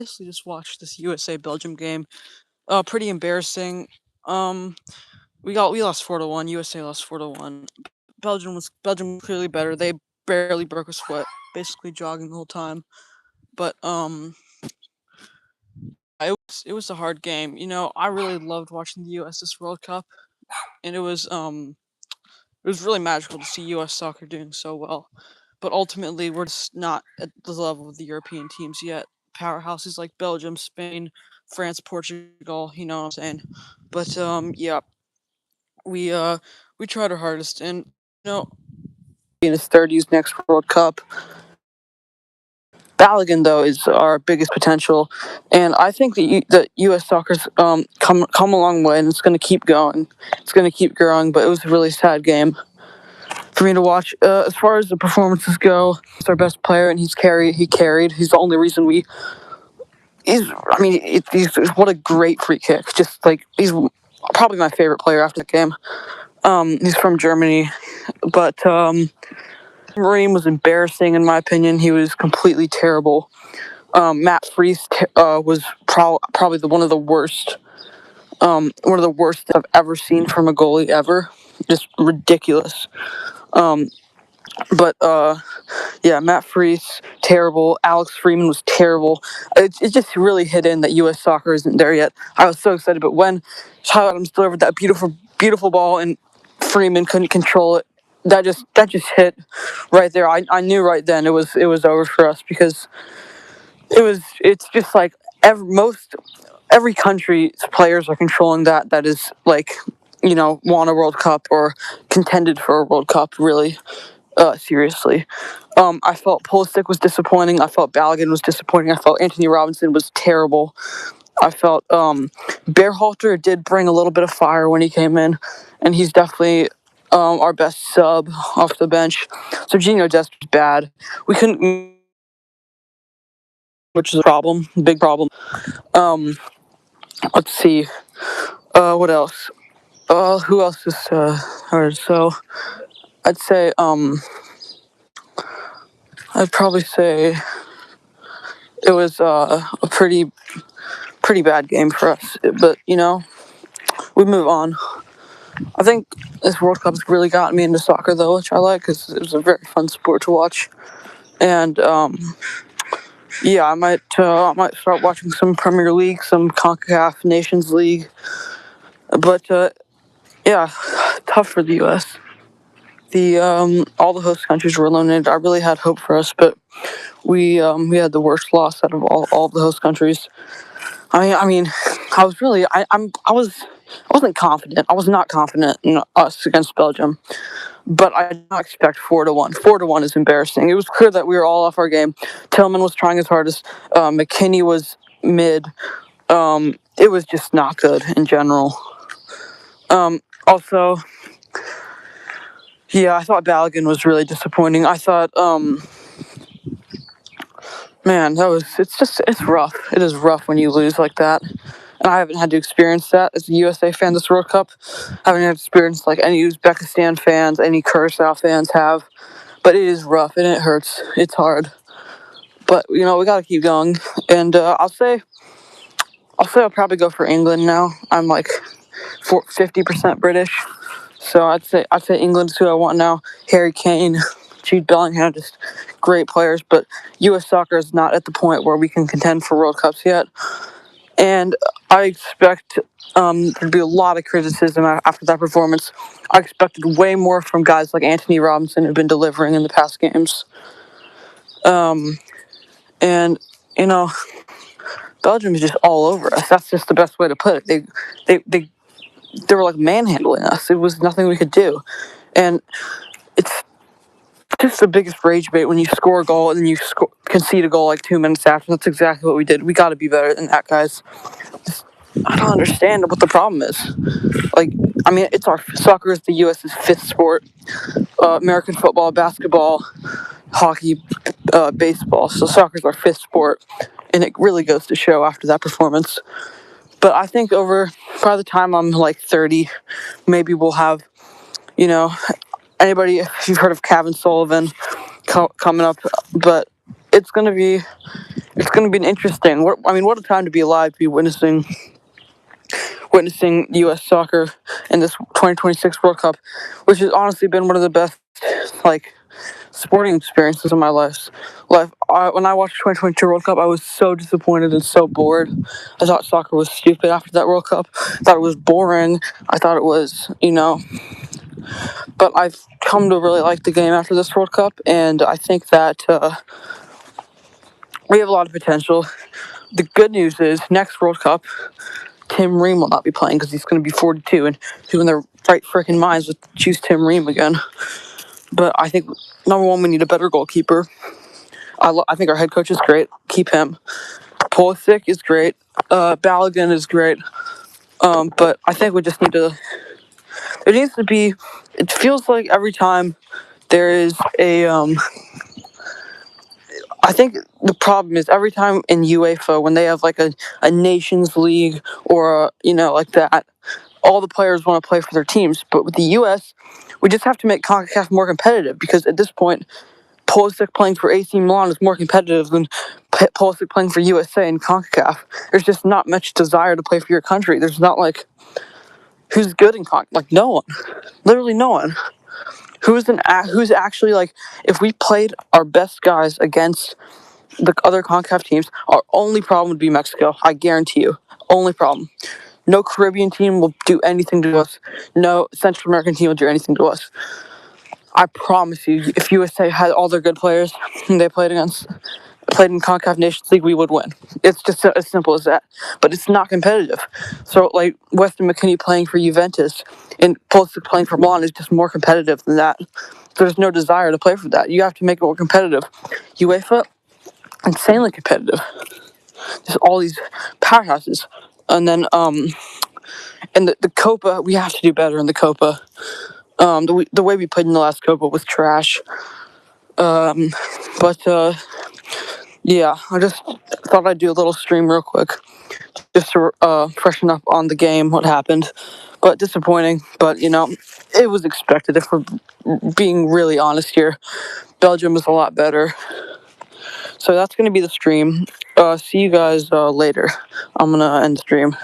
Basically just watched this USA Belgium game. Pretty embarrassing. Um, we lost 4-1. USA lost 4-1. Belgium was clearly better. They barely broke a sweat, basically jogging the whole time. But it was a hard game. I really loved watching the U.S. this World Cup, and it was really magical to see U.S. soccer doing so well. But ultimately, we're just not at the level of the European teams yet. Powerhouses like Belgium, Spain, France, Portugal. You know what I'm saying? But yeah, we uh, we tried our hardest, and in his 30s next World Cup. Balogun though is our biggest potential, and I think that U.S. soccer's come a long way, and it's going to keep going. It's going to keep growing, but it was a really sad game for me to watch. As far as the performances go, he's our best player, and he carried. He's the only reason we. He's what a great free kick. Just like he's probably my favorite player after the game. He's from Germany, but Marine was embarrassing in my opinion. He was completely terrible. Matt Freese was probably one of the worst I've ever seen from a goalie ever. Just ridiculous. Um, but yeah, Matt Freese terrible. Alex Freeman was terrible. It just really hit in that U.S. soccer isn't there yet. I was so excited, but when Tyler Adams delivered that beautiful ball and Freeman couldn't control it, that just hit right there. I knew right then it was over for us because it's just like every country's players are controlling that is like won a World Cup or contended for a World Cup really seriously. I felt Pulisic was disappointing. I felt Balogun was disappointing. I felt Anthony Robinson was terrible. I felt Berhalter did bring a little bit of fire when he came in, and he's definitely our best sub off the bench. Serginho Dest was bad. We couldn't, which is a problem, big problem. Um, let's see. What else? Who else is hurt? So I'd say I'd probably say it was a pretty bad game for us. But we move on. I think this World Cup's really gotten me into soccer though, which I like because it was a very fun sport to watch. And yeah, I might start watching some Premier League, some CONCACAF Nations League. But yeah, tough for the U.S. The all the host countries were eliminated. I really had hope for us, but we had the worst loss out of all the host countries. I mean, I was really I wasn't confident. I was not confident in us against Belgium, but I did not expect 4-1. 4-1 is embarrassing. It was clear that we were all off our game. Tillman was trying his hardest. McKinney was mid. It was just not good in general. Also, yeah, I thought Balogun was really disappointing. I thought, man, it's rough. It is rough when you lose like that. And I haven't had to experience that as a USA fan this World Cup. I haven't had to experience like any Uzbekistan fans, any Curacao fans have. But it is rough and it hurts. It's hard. But we gotta keep going. And I'll probably go for England now. I'm like 50% British, so I'd say England's who I want now. Harry Kane, Jude Bellingham, just great players. But U.S. soccer is not at the point where we can contend for World Cups yet. And I expect there'd be a lot of criticism after that performance. I expected way more from guys like Anthony Robinson who've been delivering in the past games. And you know, Belgium is just all over us. That's just the best way to put it. They were like manhandling us. It was nothing we could do, and it's just the biggest rage bait when you score a goal and then concede a goal like 2 minutes after. That's exactly what we did. We got to be better than that, guys. I don't understand what the problem is. Like, I mean, it's our soccer is the U.S.'s fifth sport. American football, basketball, hockey, baseball. So soccer's our fifth sport, and it really goes to show after that performance. But I think by the time I'm like 30, maybe we'll have, you know, anybody, if you've heard of Kevin Sullivan coming up, but it's gonna be it's going to be an interesting. What a time to be alive to be witnessing U.S. soccer in this 2026 World Cup, which has honestly been one of the best like sporting experiences of my life. When I watched the 2022 World Cup, I was so disappointed and so bored. I thought soccer was stupid after that World Cup. I thought it was boring. I thought it was, but I've come to really like the game after this World Cup, and I think that we have a lot of potential. The good news is next World Cup, Tim Ream will not be playing because he's going to be 42, and who in their right freaking minds would choose Tim Ream again? But I think number one, we need a better goalkeeper. I think our head coach is great. Keep him. Pulisic is great. Balogun is great. But I think we just need to. There needs to be. It feels like every time there is a. I think the problem is every time in UEFA when they have like a Nations League or like that, all the players want to play for their teams. But with the US, we just have to make CONCACAF more competitive because at this point, Pulisic playing for AC Milan is more competitive than Pulisic playing for USA and CONCACAF. There's just not much desire to play for your country. There's not like who's good in CONCACAF. Like no one, literally no one. Who's actually like if we played our best guys against the other CONCACAF teams, our only problem would be Mexico. I guarantee you, only problem. No Caribbean team will do anything to us. No Central American team will do anything to us. I promise you, if USA had all their good players they played in CONCACAF Nations League, we would win. It's just as simple as that. But it's not competitive. So, like, Weston McKennie playing for Juventus and Pulisic playing for Milan is just more competitive than that. There's no desire to play for that. You have to make it more competitive. UEFA, insanely competitive. Just all these powerhouses. And then, and the Copa, we have to do better in the Copa. The way we played in the last Copa was trash. But yeah, I just thought I'd do a little stream real quick, just to freshen up on the game, what happened. But disappointing. But it was expected. If we're being really honest here, Belgium is a lot better. So that's gonna be the stream. See you guys later. I'm gonna end the stream.